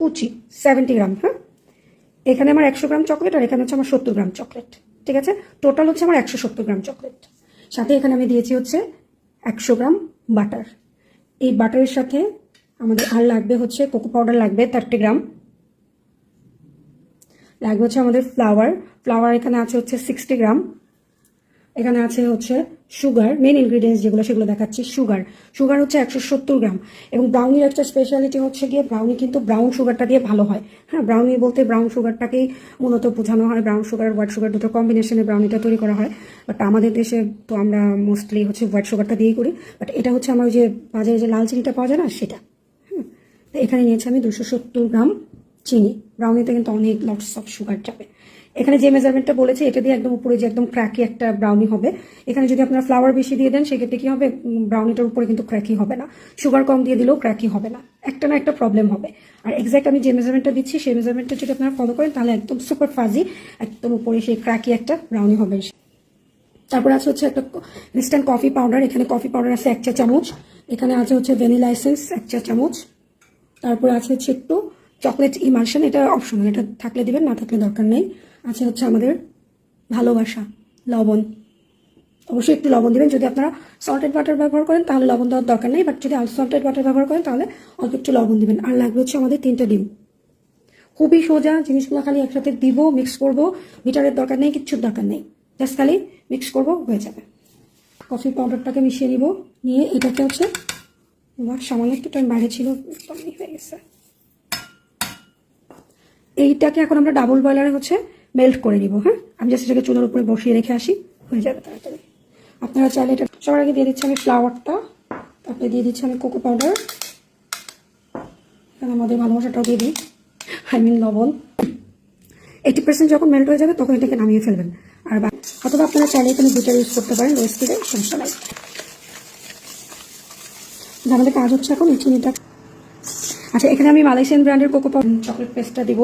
কুচি 70 গ্রাম। হ্যাঁ, এখানে আমার 100 গ্রাম চকলেট আর এখানে হচ্ছে আমার 70 গ্রাম চকলেট। ঠিক আছে, টোটাল হচ্ছে আমার 170 গ্রাম চকলেট। সাথে এখানে আমি দিয়েছি হচ্ছে 100 গ্রাম বাটার। এই বাটারের সাথে আমাদের আর লাগবে হচ্ছে কোকো পাউডার লাগবে 30 গ্রাম, লাগবে হচ্ছে আমাদের ফ্লাওয়ার এখানে আছে হচ্ছে 60 গ্রাম, এখানে আছে হচ্ছে সুগার, মেন ইনগ্রিডিয়েন্টস যেগুলো সেগুলো দেখাচ্ছি। সুগার হচ্ছে 170 গ্রাম। এবং ব্রাউনির একটা স্পেশালিটি হচ্ছে গিয়ে ব্রাউনি কিন্তু ব্রাউন সুগারটা দিয়ে ভালো হয়। হ্যাঁ, ব্রাউনি বলতে ব্রাউন সুগারটাকেই মূলত বোঝানো হয়। ব্রাউন সুগার আর হোয়াইট সুগার দুটো কম্বিনেশনে ব্রাউনিটা তৈরি করা হয়। বাট আমাদের দেশে তো আমরা মোস্টলি হচ্ছে হোয়াইট সুগারটা দিয়েই করি। বাট এটা হচ্ছে আমার ওই যে বাজারে যে লাল চিনিটা পাওয়া যায় না, সেটা। হ্যাঁ, তো এখানে নিয়েছি আমি 270 গ্রাম চিনি। ব্রাউনিতে কিন্তু অনেক লটস অফ সুগার যাবে। এখানে যে মেজারমেন্টটা বলেছে এটা দিয়ে একদম উপরে যে একদম ক্র্যাকি একটা ব্রাউনি হবে। এখানে যদি আপনারা ফ্লাওয়ার বেশি দিয়ে দেন সেক্ষেত্রে কি হবে, ব্রাউনিটার উপরে কিন্তু ক্র্যাকি হবে না। সুগার কম দিয়ে দিলেও ক্র্যাকি হবে না, একটা না একটা প্রবলেম হবে। আর এক্স্যাক্ট আমি যে মেজারমেন্টটা দিচ্ছি সেই মেজারমেন্টটা যদি আপনারা ফলো করেন তাহলে একদম সুপার ফাজি, একদম উপরে সেই ক্র্যাকি একটা ব্রাউনি হবে। তারপর আছে হচ্ছে একটা ইনস্ট্যান্ট কফি পাউডার। এখানে কফি পাউডার আছে 1 চা চামচ। এখানে আছে হচ্ছে ভ্যানিলা এসেন্স 1 চা চামচ। তারপর আছে হচ্ছে একটু চকলেট ইমালশন, এটা অপশনাল, এটা থাকলে দিবেন, না থাকলে দরকার নেই। আছে হচ্ছে আমাদের ভালোবাসা, লবণ। অবশ্যই একটু লবণ দিবেন। যদি আপনারা সল্টেড বাটার ব্যবহার করেন তাহলে লবণ দেওয়ার দরকার নেই, বাট যদি আনসল্টেড বাটার ব্যবহার করেন তাহলে অল্প একটু লবণ দিবেন। আর লাগবে হচ্ছে আমাদের 3টা ডিম। খুবই সোজা জিনিসগুলো, খালি একসাথে দিব, মিক্স করব। বিটারের দরকার নেই, কিচ্ছুর দরকার নেই, জাস্ট খালি মিক্স করব, হয়ে যাবে। কফি পাউডারটাকে মিশিয়ে নিব, নিয়ে এটাকে হচ্ছে সামান্য একটু টাইম বাইরে ছিল, হয়ে গেছে। এইটাকে এখন আমরা ডাবল বয়লারে হচ্ছে মেল্ট করে নিব। হ্যাঁ, আমি জাস্ট এটাকে চুলার উপরে বসিয়ে রেখে আসি, হয়ে যাবে তাড়াতাড়ি। আপনারা চাইলে এটা সবার আগে দিয়ে দিচ্ছি আমি ফ্লাওয়ারটা, তারপরে দিয়ে দিচ্ছি আমি কোকো পাউডার, এখানে আমাদের ভালোবাসাটাও দিয়ে দিই, লবণ। 80% যখন মেল্ট হয়ে যাবে তখন এটাকে নামিয়ে ফেলবেন। আর অথবা আপনারা চাইলে এখানে বিটার ইউজ করতে পারেন, লো স্পিডে, সমস্যা নাই। আমাদের কাজ হচ্ছে এখন এই চিনিটা। আচ্ছা, এখানে আমি মালয়েশিয়ান ব্র্যান্ডের কোকো পাউডার চকলেট পেস্টটা দিব।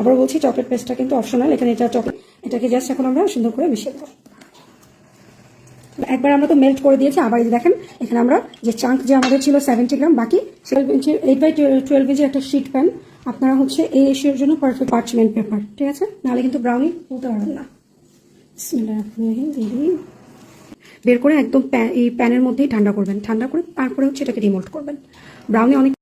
আবার বলছি, চকলেট পেস্টটা কিন্তু অপশনাল। এখানে এটা চকলেট, এটাকে জাস্ট এখন আমরা সুন্দর করে মিশিয়ে দেবো। একবার আমরা তো মেল্ট করে দিয়েছি, আবার দেখেন এখানে আমরা যে চাঙ্ক যে আমাদের ছিল 70 গ্রাম, বাকি 8/12 ইঞ্চি একটা শিট প্যান। আপনারা হচ্ছে এই রেশিওর জন্য পারফেক্ট পার্চমেন্ট পেপার, ঠিক আছে, নাহলে কিন্তু ব্রাউনি বলতে পারবেন না। বের করে একদম এই প্যানের মধ্যেই ঠান্ডা করবেন, ঠান্ডা করে তারপরে হচ্ছে এটাকে রিমোল্ড করবেন। ব্রাউনি অনেক